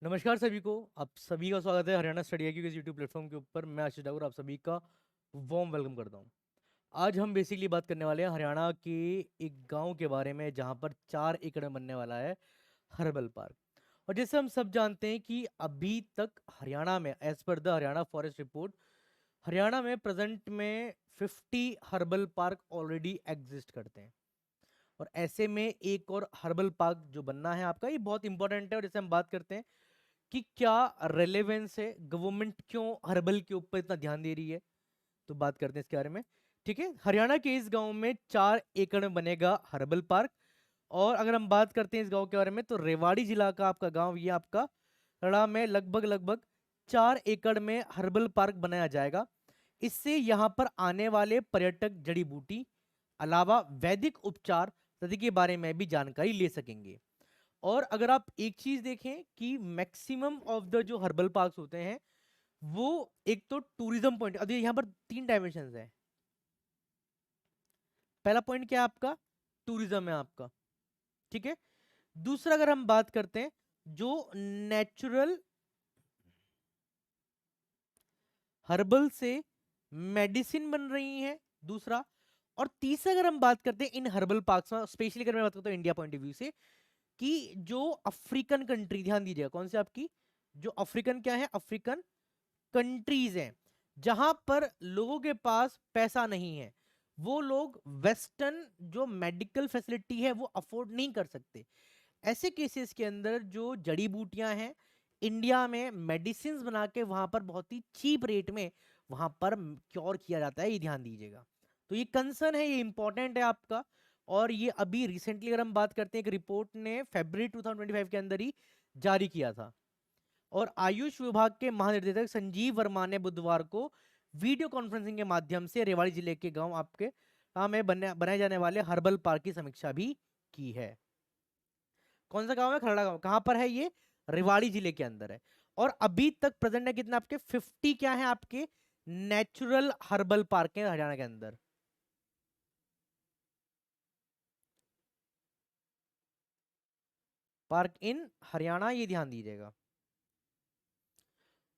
नमस्कार सभी को। आप सभी का स्वागत है हरियाणा स्टडी आई के यूट्यूब प्लेटफॉर्म के ऊपर। मैं आशीष ठाकुर आप सभी का वार्म वेलकम करता हूं। आज हम बेसिकली बात करने वाले हैं हरियाणा के एक गांव के बारे में जहां पर 4 एकड़ में बनने वाला है हर्बल पार्क। और जैसे हम सब जानते हैं कि अभी तक हरियाणा में as per the Haryana forest report Haryana में प्रेजेंट में 50 हर्बल पार्क ऑलरेडी एग्जिस्ट करते हैं। और ऐसे में एक और हर्बल पार्क जो बनना है आपका, ये बहुत इंपॉर्टेंट है। और जैसे हम बात करते हैं कि क्या रेलेवेंस है, गवर्नमेंट क्यों हर्बल के ऊपर इतना ध्यान दे रही है, तो बात करते हैं इसके बारे में। ठीक है, हरियाणा के इस गांव में 4 एकड़ में बनेगा हर्बल पार्क। और अगर हम बात करते हैं इस गांव के बारे में, तो रेवाड़ी जिला का आपका गांव ये आपका रड़ा में लगभग लगभग 4 एकड़ में हर्बल पार्क बनाया जाएगा। इससे यहाँ पर आने वाले पर्यटक जड़ी बूटी अलावा वैदिक उपचार आदि के बारे में भी जानकारी ले सकेंगे। और अगर आप एक चीज देखें कि मैक्सिमम ऑफ द जो हर्बल पार्क्स होते हैं वो एक तो टूरिज्म पॉइंट, अभी यहाँ पर 3 डायमेंशन है। पहला पॉइंट क्या है आपका, टूरिज्म है आपका। ठीक है। दूसरा अगर हम बात करते हैं जो नेचुरल हर्बल से मेडिसिन बन रही है, दूसरा। और तीसरा अगर हम बात करते हैं इन हर्बल पार्क्स में, स्पेशली अगर मैं बात करता हूँ इंडिया पॉइंट ऑफ व्यू से, कि जो अफ्रीकन कंट्री, ध्यान दीजिएगा कौन से आपकी, जो अफ्रीकन क्या है, अफ्रीकन कंट्रीज हैं जहां पर लोगों के पास पैसा नहीं है, वो लोग वेस्टर्न जो मेडिकल फैसिलिटी है वो अफोर्ड नहीं कर सकते। ऐसे केसेस के अंदर जो जड़ी बूटियां हैं इंडिया में मेडिसिन बना के वहां पर बहुत ही चीप रेट में वहां पर क्योर किया जाता है, ये ध्यान दीजिएगा। तो ये कंसर्न है, ये इंपॉर्टेंट है आपका। और ये अभी रिसेंटली अगर हम बात करते हैं, एक रिपोर्ट ने फरवरी 2025 के अंदर ही जारी किया था। और आयुष विभाग के महानिदेशक संजीव वर्मा ने बुधवार को वीडियो कॉन्फ्रेंसिंग के माध्यम से रेवाड़ी जिले के गांव आपके में बनाए जाने वाले हर्बल पार्क की समीक्षा भी की है। कौन सा गांव है, खरड़ा गांव। कहां पर है ये, रेवाड़ी जिले के अंदर है। और अभी तक प्रेजेंट है कितना आपके 50 क्या है आपके नेचुरल हर्बल पार्क है हरियाणा के अंदर। पार्क इन हरियाणा, ये ध्यान दीजिएगा।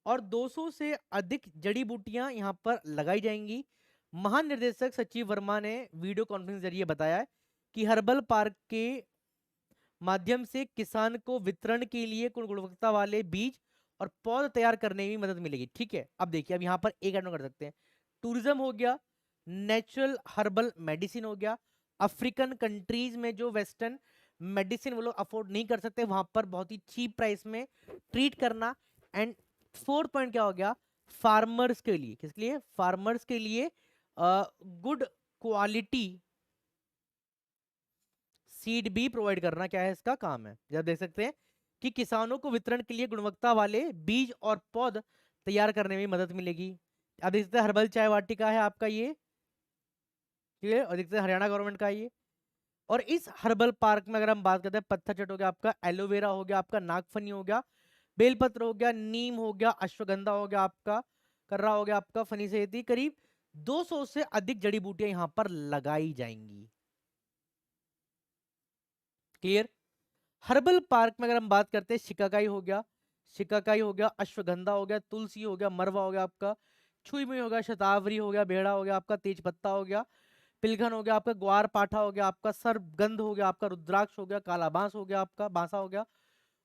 और 200 से अधिक जड़ी बूटियां यहां पर लगाई जाएंगी। महानिर्देशक सचिव वर्मा ने वीडियो कॉन्फ्रेंस जरिए बताया कि हर्बल पार्क के माध्यम से किसान को वितरण के लिए गुणवत्ता वाले बीज और पौध तैयार करने में मदद मिलेगी। ठीक है, अब देखिए, अब यहाँ पर एक ऐड कर सकते हैं, टूरिज्म हो गया, नेचुरल हर्बल मेडिसिन हो गया। अफ्रीकन कंट्रीज में जो वेस्टर्न मेडिसिन वो लोग अफोर्ड नहीं कर सकते, वहां पर बहुत ही चीप प्राइस में ट्रीट करना। एंड फोर्थ पॉइंट क्या हो गया, फार्मर्स के लिए, किसके लिए, फार्मर्स के लिए गुड क्वालिटी सीड भी प्रोवाइड करना क्या है इसका काम है। जब देख सकते हैं कि किसानों को वितरण के लिए गुणवत्ता वाले बीज और पौध तैयार करने में मदद मिलेगी। अब देख सकते हैं हर्बल चाय वाटिका है आपका ये, ठीक है। और देखते हैं हरियाणा गवर्नमेंट का ये। और इस हर्बल पार्क में अगर हम बात करते हैं, पत्थर चट हो गया आपका, एलोवेरा हो गया आपका, नागफनी हो गया, बेलपत्र हो गया, नीम हो गया, अश्वगंधा हो गया आपका, कर्रा हो गया आपका, फनी सहित करीब 200 से अधिक जड़ी बूटियां यहां पर लगाई जाएंगी। क्लियर। हर्बल पार्क में अगर हम बात करते हैं, शिकाकाई हो गया, शिकाकाई हो गया, अश्वगंधा हो गया, तुलसी हो गया, मरवा हो गया आपका, छुई हो गया, शतावरी हो गया, बेड़ा हो गया आपका, तेज पत्ता हो गया, पिलघन हो गया आपका, ग्वार पाठा हो गया आपका, सरगंध हो गया आपका, रुद्राक्ष हो गया, काला बांस हो गया आपका, बांसा हो गया,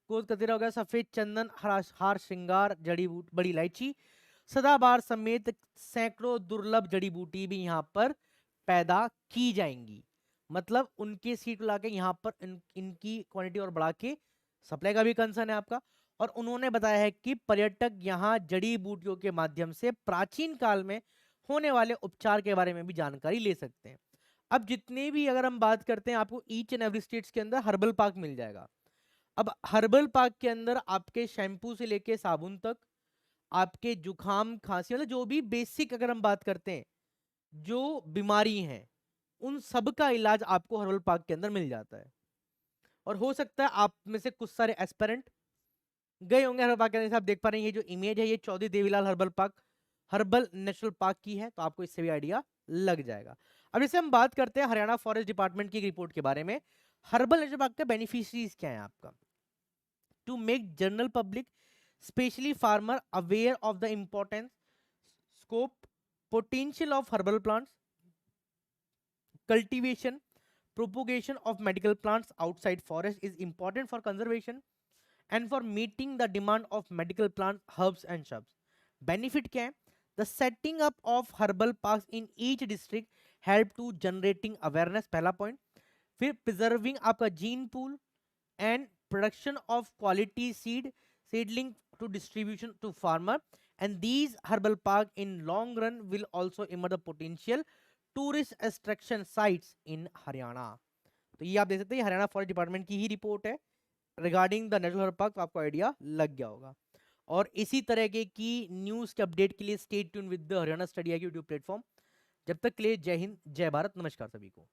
गोद कतीरा हो गया, सफेद चंदन, हार श्रृंगार जड़ी बूटी, बड़ी इलायची, सदाबहार समेत सैकड़ों दुर्लभ जड़ी बूटी भी यहाँ पर पैदा की जाएंगी। मतलब उनके सीट ला के यहाँ पर इनकी क्वांटिटी और बढ़ा के सप्लाई का भी कंसर्न है आपका। और उन्होंने बताया है कि पर्यटक यहाँ जड़ी बूटियों के माध्यम से प्राचीन काल में होने वाले उपचार के बारे में भी जानकारी ले सकते हैं। अब जितने भी अगर हम बात करते हैं, आपको ईच एंड एवरी स्टेट्स के अंदर हर्बल पार्क मिल जाएगा। अब हर्बल पार्क के अंदर आपके शैम्पू से लेके साबुन तक, आपके जुखाम खांसी, मतलब जो भी बेसिक अगर हम बात करते हैं जो बीमारी हैं, उन सब का इलाज आपको हर्बल पार्क के अंदर मिल जाता है। और हो सकता है आप में से कुछ सारे एस्पिरेंट गए होंगे हर्बल पार्क के अंदर। आप देख पा रहे हैं ये जो इमेज है, ये Chaudhary Devilal herbal park, herbal national park की है, तो आपको इससे भी आइडिया लग जाएगा। अब जैसे हम बात करते हैं हरियाणा फॉरेस्ट डिपार्टमेंट की रिपोर्ट के बारे में, हर्बल नेशनल पार्क के बेनिफिशियरीज क्या है आपका। to make general public, especially farmer, aware of the importance, scope, potential of herbal plants, cultivation, propagation of medical plants outside forest is important for conservation and for meeting the demand of medical plant herbs and shrubs. Benefit क्या है? The setting up of herbal parks in each district help to generating awareness, पहला point. फिर preserving आपका gene pool and production of quality seedling to distribution to farmer, and these herbal park in long run will also emerge the potential tourist attraction sites in Haryana. तो ये आप देख सकते हैं, Haryana forest department की ही report है regarding the national herbal park. तो आपको आइडिया लग गया होगा. और इसी तरह की न्यूज़ के अपडेट के लिए stay tune with the Haryana study I YouTube platform. जब तक के लिए जय हिंद, जय भारत, नमस्कार सभी को.